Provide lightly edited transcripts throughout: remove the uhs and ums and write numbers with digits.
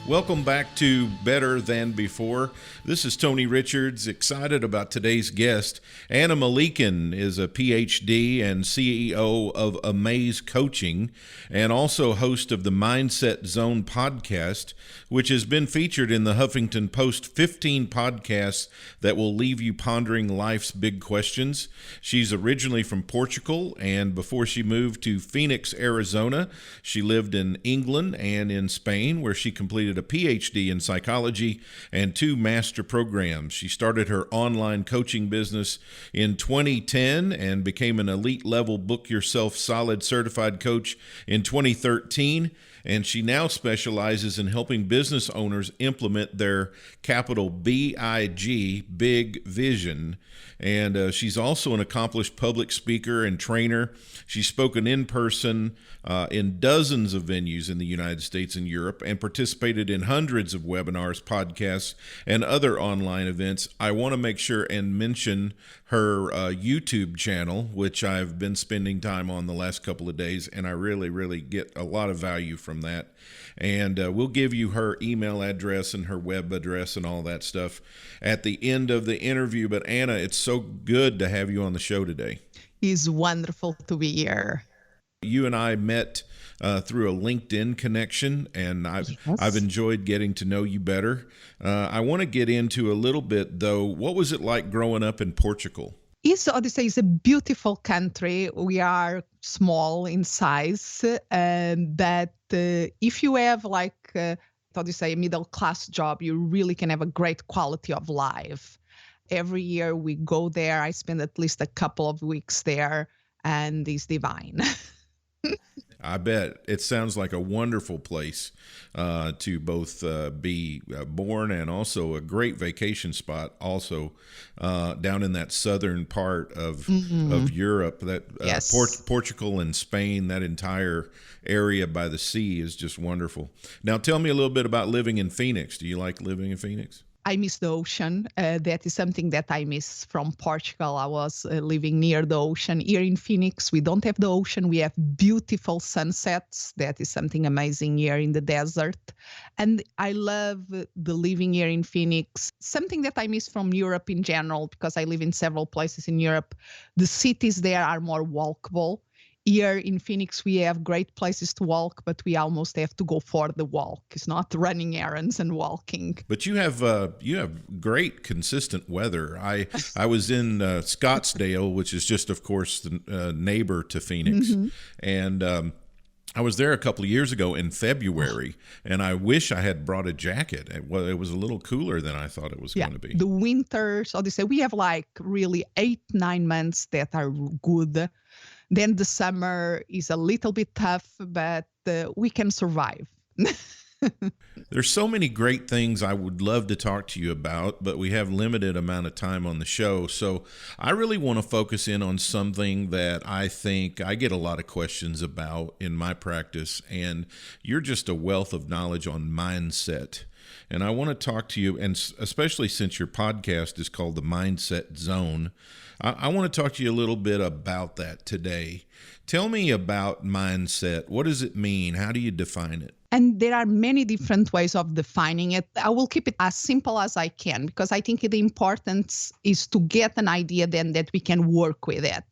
Welcome back to Better Than Before. This is Tony Richards, excited about today's guest. Ana Melikian is a PhD and CEO of AMAZE Coaching and also host of the Mindset Zone podcast, which has been featured in the Huffington Post 15 podcasts that will leave you pondering life's big questions. She's originally from Portugal, and before she moved to Phoenix, Arizona, she lived in England and in Spain, where she completed a PhD in psychology and 2 master programs. She started her online coaching business in 2010 and became an elite level Book Yourself Solid certified coach in 2013. And she now specializes in helping business owners implement their capital BIG, big vision. And she's also an accomplished public speaker and trainer. She's spoken in person in dozens of venues in the United States and Europe and participated in hundreds of webinars, podcasts, and other online events. I want to make sure and mention her YouTube channel, which I've been spending time on the last couple of days, and I really get a lot of value from that. And we'll give you her email address and her web address and all that stuff at the end of the interview. But Ana, it's so good to have you on the show today. It's wonderful to be here. You and I met through a LinkedIn connection, and I've enjoyed getting to know you better. I want to get into a little bit, though. What was it like growing up in Portugal? It's a beautiful country. We are small in size, but if you have a middle class job, you really can have a great quality of life. Every year we go there. I spend at least a couple of weeks there, and it's divine. I bet. It sounds like a wonderful place to both be born and also a great vacation spot also down in that southern part of Europe. That Yes. Portugal and Spain, that entire area by the sea is just wonderful. Now tell me a little bit about living in Phoenix. Do you like living in Phoenix? I miss the ocean. That is something that I miss from Portugal. I was living near the ocean. Here in Phoenix, we don't have the ocean. We have beautiful sunsets. That is something amazing here in the desert. And I love the living here in Phoenix. Something that I miss from Europe in general, because I live in several places in Europe, the cities there are more walkable. Here in Phoenix, we have great places to walk, but we almost have to go for the walk. It's not running errands and walking. But you have great consistent weather. I was in Scottsdale, which is just, of course, the neighbor to Phoenix, and I was there a couple of years ago in February, and I wish I had brought a jacket. It was a little cooler than I thought it was going to be. The winters, we have really 8-9 months that are good. Then the summer is a little bit tough, but we can survive. There's so many great things I would love to talk to you about, but we have limited amount of time on the show. So I really want to focus in on something that I think I get a lot of questions about in my practice, and you're just a wealth of knowledge on mindset. And I want to talk to you, and especially since your podcast is called the Mindset Zone, I want to talk to you a little bit about that today. Tell me about mindset. What does it mean? How do you define it? And there are many different ways of defining it. I will keep it as simple as I can, because I think the importance is to get an idea then that we can work with it.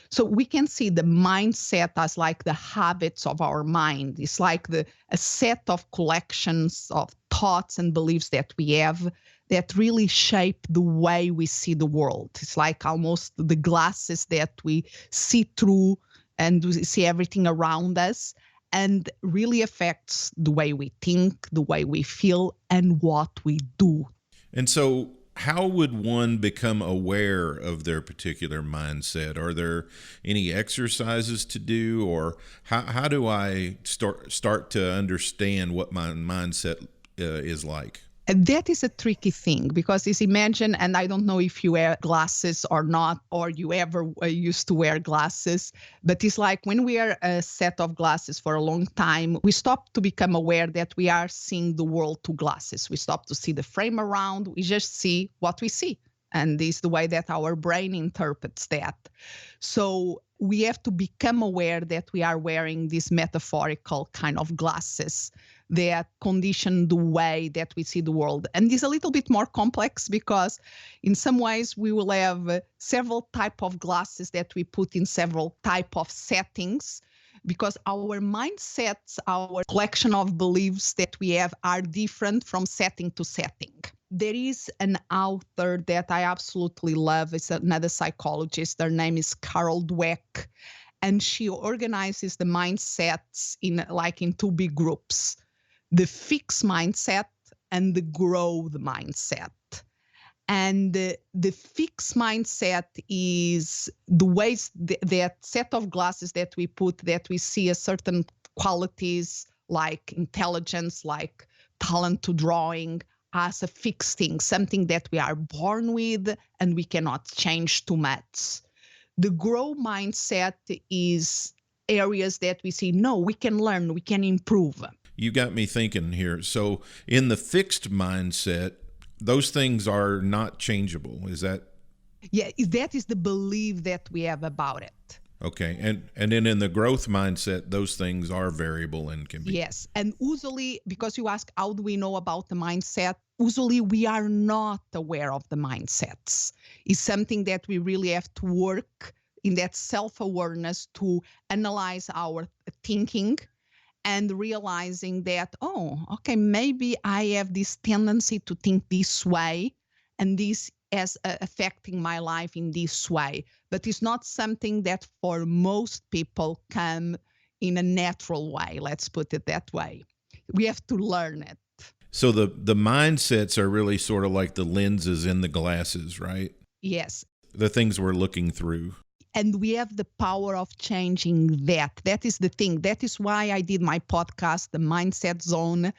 So we can see the mindset as like the habits of our mind. It's like a set of collections of thoughts and beliefs that we have that really shape the way we see the world. It's like almost the glasses that we see through and we see everything around us, and really affects the way we think, the way we feel, and what we do. And so how would one become aware of their particular mindset? Are there any exercises to do, or how do I start to understand what my mindset is like? And that is a tricky thing, because imagine, and I don't know if you wear glasses or not, or you ever used to wear glasses, but it's like when we wear a set of glasses for a long time, we stop to become aware that we are seeing the world through glasses. We stop to see the frame around, we just see what we see. And this is the way that our brain interprets that. So we have to become aware that we are wearing these metaphorical kind of glasses that condition the way that we see the world. And it's a little bit more complex because in some ways we will have several type of glasses that we put in several type of settings, because our mindsets, our collection of beliefs that we have are different from setting to setting. There is an author that I absolutely love. It's another psychologist. Her name is Carol Dweck, and she organizes the mindsets in two big groups: the fixed mindset and the growth mindset. And the fixed mindset is the ways that set of glasses that we put, that we see a certain qualities like intelligence, like talent to drawing, as a fixed thing, something that we are born with and we cannot change too much. The growth mindset is areas that we see, no, we can learn, we can improve. You got me thinking here. So in the fixed mindset, those things are not changeable. Is that? Yeah, that is the belief that we have about it. Okay. And then in the growth mindset, those things are variable and can be. Yes. And usually, because you ask, how do we know about the mindset? Usually we are not aware of the mindsets. It's something that we really have to work in, that self-awareness, to analyze our thinking and realizing that, oh, okay, maybe I have this tendency to think this way, and this is affecting my life in this way. But it's not something that for most people come in a natural way. Let's put it that way. We have to learn it. So the mindsets are really sort of like the lenses in the glasses, right? Yes. The things we're looking through. And we have the power of changing that. That is the thing. That is why I did my podcast, The Mindset Zone.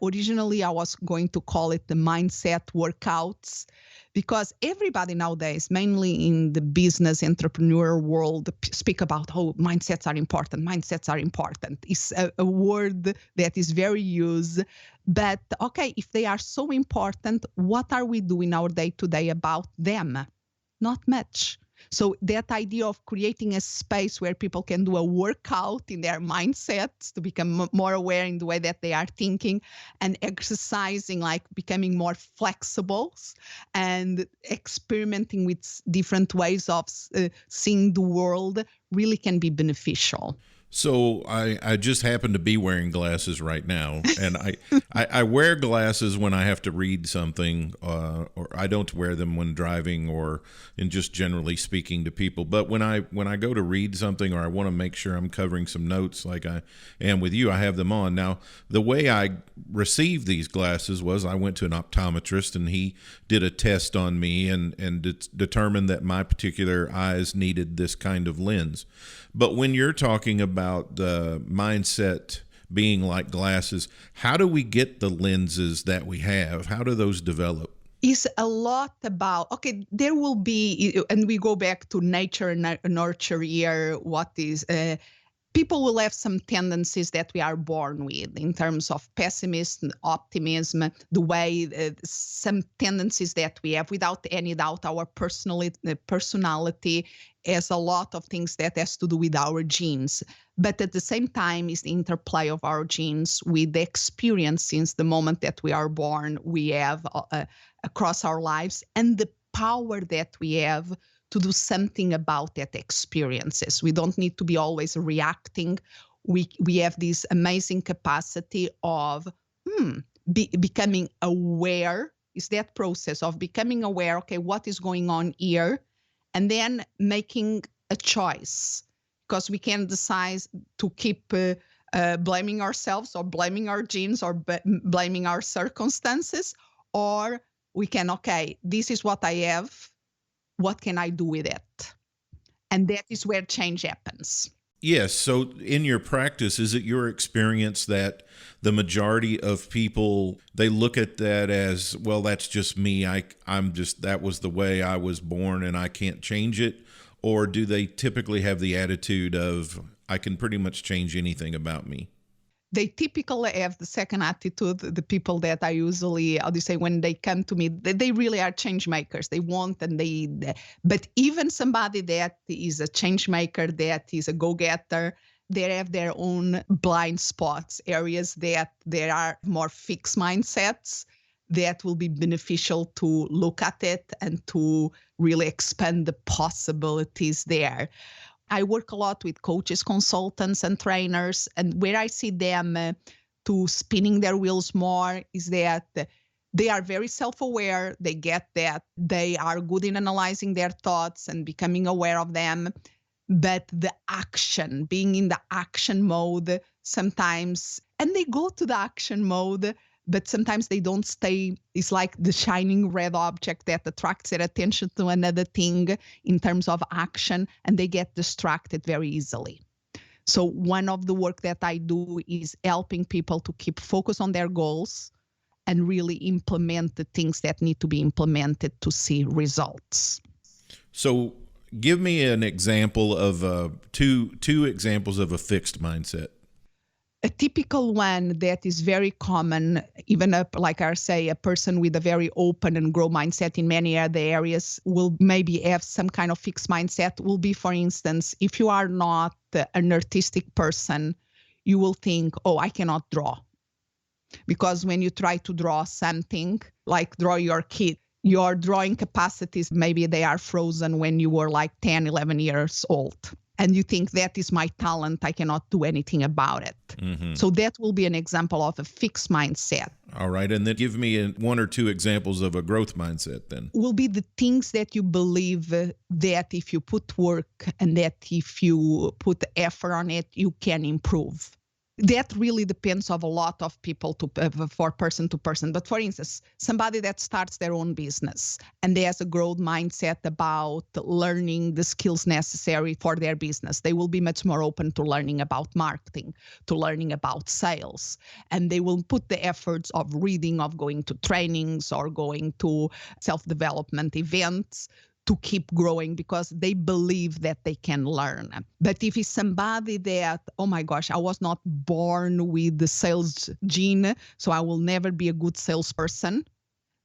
Originally, I was going to call it the Mindset Workouts, because everybody nowadays, mainly in the business entrepreneur world, speak about how mindsets are important. Mindsets are important. It's a word that is very used. But okay, if they are so important, what are we doing our day-to-day about them? Not much. So that idea of creating a space where people can do a workout in their mindsets to become more aware in the way that they are thinking, and exercising, like becoming more flexible and experimenting with different ways of seeing the world, really can be beneficial. So I just happen to be wearing glasses right now, and I wear glasses when I have to read something, or I don't wear them when driving or in just generally speaking to people. But when I go to read something, or I want to make sure I'm covering some notes like I am with you, I have them on. Now, the way I received these glasses was I went to an optometrist, and he did a test on me and determined that my particular eyes needed this kind of lens. But when you're talking about the mindset being like glasses, how do we get the lenses that we have? How do those develop? Is a lot about, okay, there will be, and we go back to nature and nurture here, what is, people will have some tendencies that we are born with in terms of pessimism, optimism, the way, some tendencies that we have, without any doubt. Our personality has a lot of things that has to do with our genes. But at the same time, is the interplay of our genes with the experience since the moment that we are born, we have across our lives, and the power that we have to do something about that experiences. We don't need to be always reacting. We have this amazing capacity of becoming aware. Is that process of becoming aware, okay, what is going on here? And then making a choice, because we can decide to keep blaming ourselves, or blaming our genes, or blaming our circumstances, or we can, okay, this is what I have. What can I do with it? And that is where change happens. Yes. So in your practice, is it your experience that the majority of people, they look at that as, well, that's just me. I'm just, that was the way I was born and I can't change it? Or do they typically have the attitude of, I can pretty much change anything about me? They typically have the second attitude. The people that I usually, how do you say, when they come to me, they really are change makers. They want, and but even somebody that is a change maker, that is a go-getter, they have their own blind spots, areas that there are more fixed mindsets that will be beneficial to look at it and to really expand the possibilities there. I work a lot with coaches, consultants, and trainers, and where I see them to spinning their wheels more is that they are very self-aware. They get that they are good in analyzing their thoughts and becoming aware of them. But the action, being in the action mode sometimes, and they go to the action mode, but sometimes they don't stay. It's like the shining red object that attracts their attention to another thing in terms of action, and they get distracted very easily. So one of the work that I do is helping people to keep focus on their goals and really implement the things that need to be implemented to see results. So give me an example of two examples of a fixed mindset. A typical one that is very common, even like I say, a person with a very open and growth mindset in many other areas will maybe have some kind of fixed mindset, will be, for instance, if you are not an artistic person, you will think, oh, I cannot draw. Because when you try to draw something, like draw your kid, your drawing capacities, maybe they are frozen when you were like 10, 11 years old. And you think that is my talent, I cannot do anything about it. Mm-hmm. So that will be an example of a fixed mindset. All right. And then give me one or two examples of a growth mindset then. Will be the things that you believe that if you put work and that if you put effort on it, you can improve. That really depends of a lot of people for person to person. But for instance, somebody that starts their own business and they has a growth mindset about learning the skills necessary for their business, they will be much more open to learning about marketing, to learning about sales. And they will put the efforts of reading, of going to trainings or going to self-development events to keep growing because they believe that they can learn. But if it's somebody that, oh my gosh, I was not born with the sales gene, so I will never be a good salesperson,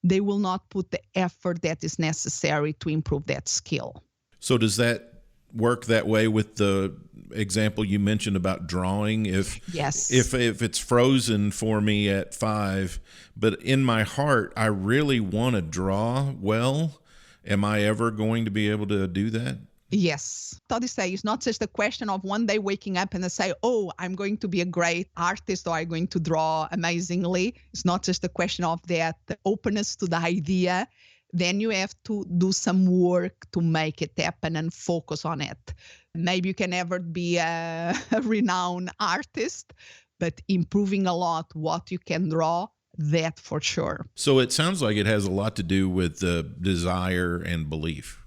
they will not put the effort that is necessary to improve that skill. So does that work that way with the example you mentioned about drawing? Yes. If it's frozen for me at 5, but in my heart, I really want to draw well, am I ever going to be able to do that? Yes. Toddy say it's not just a question of one day waking up and say, oh, I'm going to be a great artist or I'm going to draw amazingly. It's not just a question of that openness to the idea. Then you have to do some work to make it happen and focus on it. Maybe you can never be a renowned artist, but improving a lot what you can draw, that for sure. So it sounds like it has a lot to do with the desire and belief.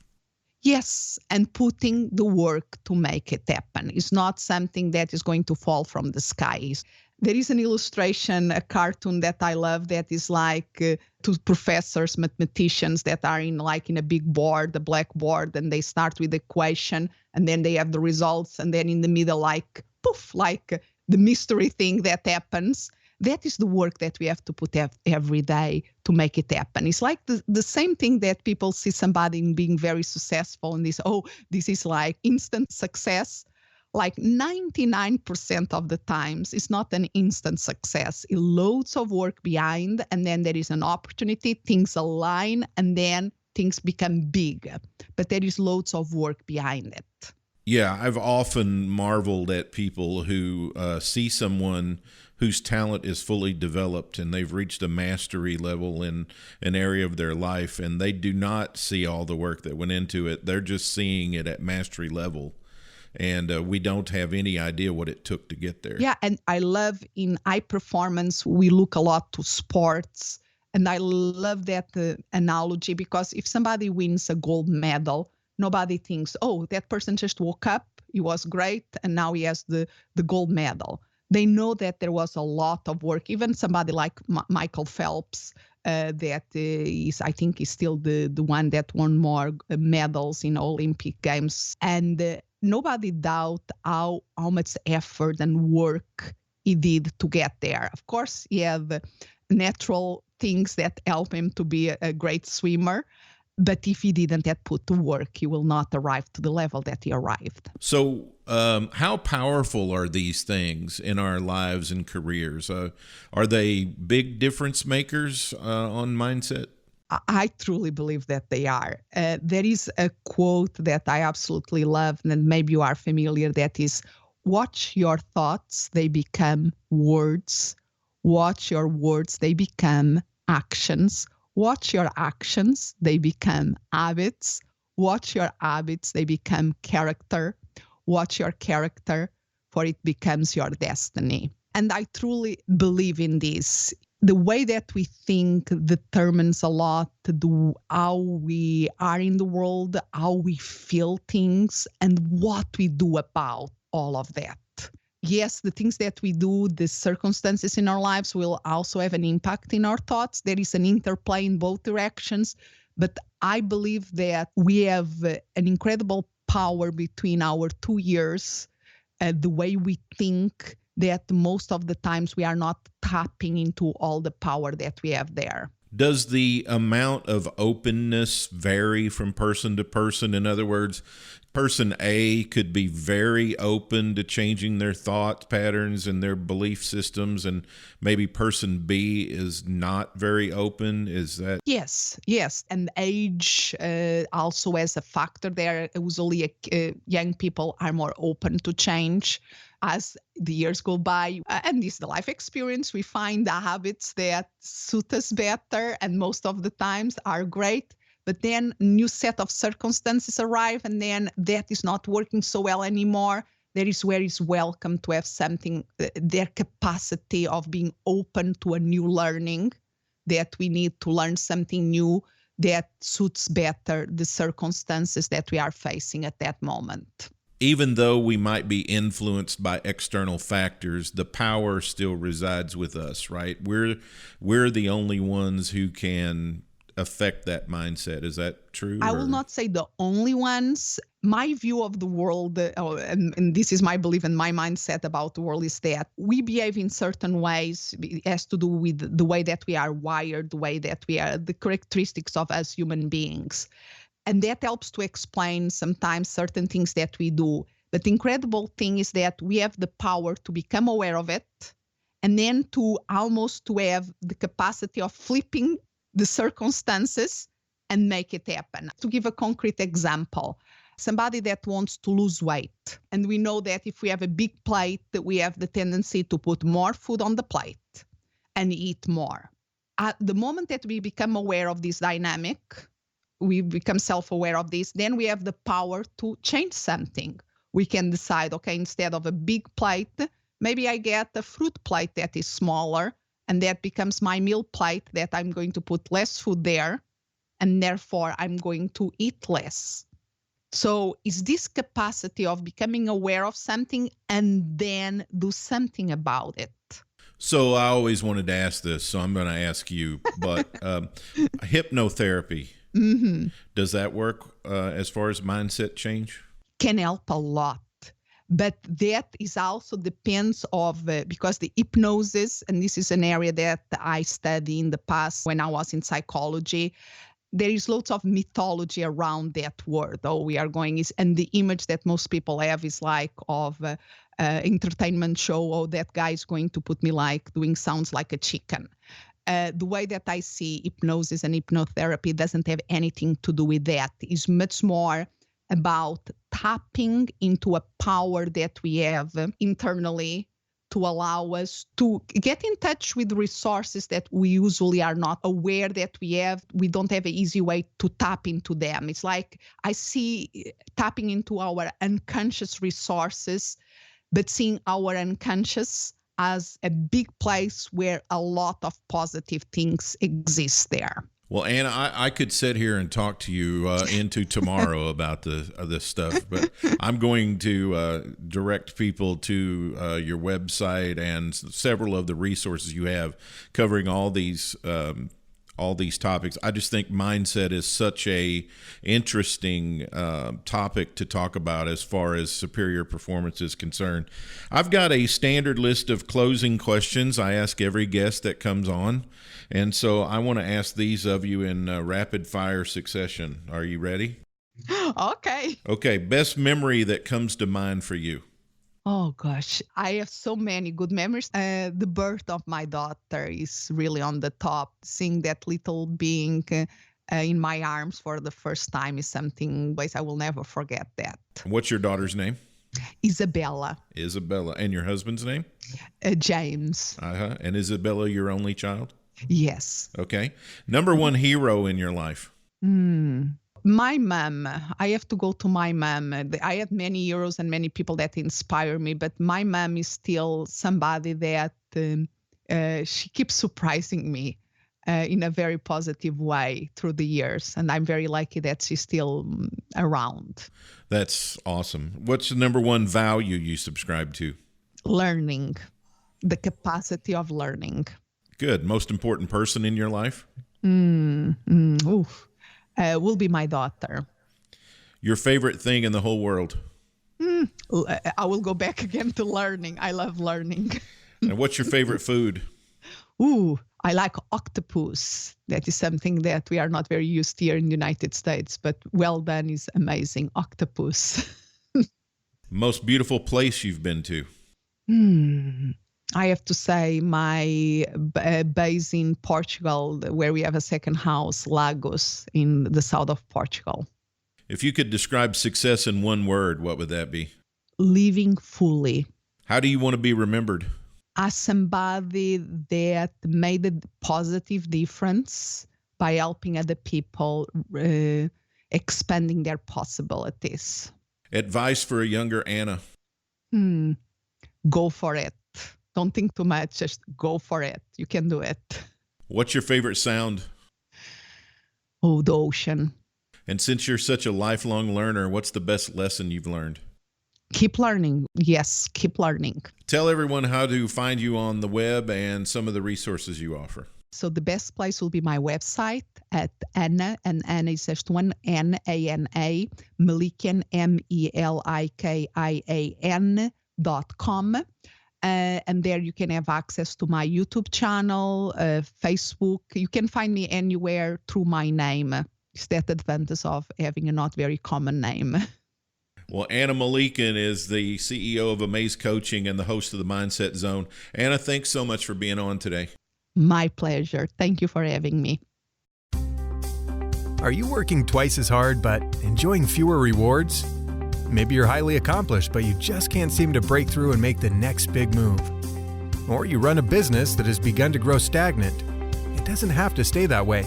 Yes, and putting the work to make it happen. It's not something that is going to fall from the skies. There is an illustration, a cartoon that I love that is like two professors, mathematicians that are in a big board, a blackboard, and they start with the equation and then they have the results and then in the middle like poof, like the mystery thing that happens. That is the work that we have to put every day to make it happen. It's like the same thing that people see somebody being very successful and this is like instant success. Like 99% of the times, it's not an instant success. It's loads of work behind, and then there is an opportunity, things align, and then things become big. But there is loads of work behind it. Yeah, I've often marveled at people who see someone whose talent is fully developed and they've reached a mastery level in an area of their life, and they do not see all the work that went into it. They're just seeing it at mastery level. And we don't have any idea what it took to get there. Yeah, and I love in high performance, we look a lot to sports. And I love that analogy because if somebody wins a gold medal, nobody thinks, oh, that person just woke up, he was great, and now he has the gold medal. They know that there was a lot of work. Even somebody like Michael Phelps, that is, I think, is still the one that won more medals in Olympic Games. And nobody doubt how much effort and work he did to get there. Of course, he had natural things that help him to be a great swimmer. But if he didn't have put to work, he will not arrive to the level that he arrived. So, how powerful are these things in our lives and careers? Are they big difference makers on mindset? I truly believe that they are. There is a quote that I absolutely love, and maybe you are familiar, that is, watch your thoughts, they become words. Watch your words, they become actions. Watch your actions, they become habits. Watch your habits, they become character. Watch your character, for it becomes your destiny. And I truly believe in this. The way that we think determines a lot how we are in the world, how we feel things, and what we do about all of that. Yes, the things that we do, the circumstances in our lives will also have an impact in our thoughts. There is an interplay in both directions. But I believe that we have an incredible power between our 2 ears, the way we think, that most of the times we are not tapping into all the power that we have there. Does the amount of openness vary from person to person? In other words, person A could be very open to changing their thought patterns and their belief systems, and maybe person B is not very open. Is that? Yes. And age also has a factor there. Usually young people are more open to change as the years go by. And this is the life experience. We find the habits that suit us better, and most of the times are great. But then new set of circumstances arrive, and then that is not working so well anymore. That is where it's welcome to have something, their capacity of being open to a new learning, that we need to learn something new that suits better the circumstances that we are facing at that moment. Even though we might be influenced by external factors, the power still resides with us, right? We're the only ones who can affect that mindset. Is that true? I will not say the only ones. My view of the world, and this is my belief and my mindset about the world, is that we behave in certain ways. It has to do with the way that we are wired, the way that we are, the characteristics of us human beings. And that helps to explain sometimes certain things that we do. But the incredible thing is that we have the power to become aware of it, and then to have the capacity of flipping the circumstances and make it happen. To give a concrete example, somebody that wants to lose weight. And we know that if we have a big plate, that we have the tendency to put more food on the plate and eat more. At the moment that we become aware of this dynamic, we become self-aware of this, then we have the power to change something. We can decide, okay, instead of a big plate, maybe I get a fruit plate that is smaller, and that becomes my meal plate, that I'm going to put less food there, and therefore I'm going to eat less. So it's this capacity of becoming aware of something and then do something about it. So I always wanted to ask this, so I'm going to ask you, but hypnotherapy, does that work as far as mindset change? Can help a lot. But that is also depends of, because the hypnosis, and this is an area that I studied in the past when I was in psychology, there is lots of mythology around that word. And the image that most people have is like of entertainment show, that guy is going to put me like doing sounds like a chicken. The way that I see hypnosis and hypnotherapy doesn't have anything to do with that. It's much more about tapping into a power that we have internally to allow us to get in touch with resources that we usually are not aware that we have. We don't have an easy way to tap into them. It's like I see tapping into our unconscious resources, but seeing our unconscious as a big place where a lot of positive things exist there. Well, Anna, I could sit here and talk to you into tomorrow about this stuff, but I'm going to direct people to your website and several of the resources you have covering all these all these topics. I just think mindset is such a interesting topic to talk about as far as superior performance is concerned. I've got a standard list of closing questions I ask every guest that comes on, and so I want to ask these of you in rapid fire succession. Are you ready? Okay. Okay, best memory that comes to mind for you? Oh gosh, I have so many good memories. The birth of my daughter is really on the top. Seeing that little being in my arms for the first time is something I will never forget that. What's your daughter's name? Isabella. Isabella. And your husband's name? James. And Isabella your only child? Yes. Okay. Number one hero in your life? My mom. I have to go to my mom. I have many heroes and many people that inspire me, but my mom is still somebody that she keeps surprising me in a very positive way through the years. And I'm very lucky that she's still around. That's awesome. What's the number one value you subscribe to? Learning, the capacity of learning. Good. Most important person in your life? Will be my daughter. Your favorite thing in the whole world? I will go back again to learning. I love learning. And what's your favorite food? I like octopus. That is something that we are not very used to here in the United States, but well done is amazing. Octopus. Most beautiful place you've been to? I have to say my base in Portugal, where we have a second house, Lagos, in the south of Portugal. If you could describe success in one word, what would that be? Living fully. How do you want to be remembered? As somebody that made a positive difference by helping other people, expanding their possibilities. Advice for a younger Ana? Go for it. Don't think too much, just go for it. You can do it. What's your favorite sound? The ocean. And since you're such a lifelong learner, what's the best lesson you've learned? Keep learning. Yes, keep learning. Tell everyone how to find you on the web and some of the resources you offer. So the best place will be my website at Ana, and Ana is just one N, A-N-A, Melikian, MELIKIAN.com. And there you can have access to my YouTube channel, Facebook. You can find me anywhere through my name. It's that advantage of having a not very common name. Well, Ana Melikian is the CEO of AMAZE Coaching and the host of the Mindset Zone. Ana, thanks so much for being on today. My pleasure. Thank you for having me. Are you working twice as hard but enjoying fewer rewards? Maybe you're highly accomplished, but you just can't seem to break through and make the next big move. Or you run a business that has begun to grow stagnant. It doesn't have to stay that way.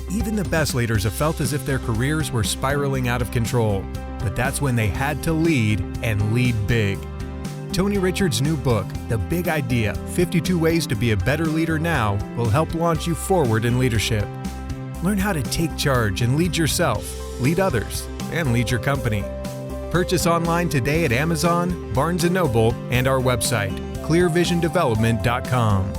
Even the best leaders have felt as if their careers were spiraling out of control, but that's when they had to lead and lead big. Tony Richards' new book, The Big Idea, 52 Ways to Be a Better Leader Now, will help launch you forward in leadership. Learn how to take charge and lead yourself, lead others, and lead your company. Purchase online today at Amazon, Barnes & Noble, and our website, clearvisiondevelopment.com.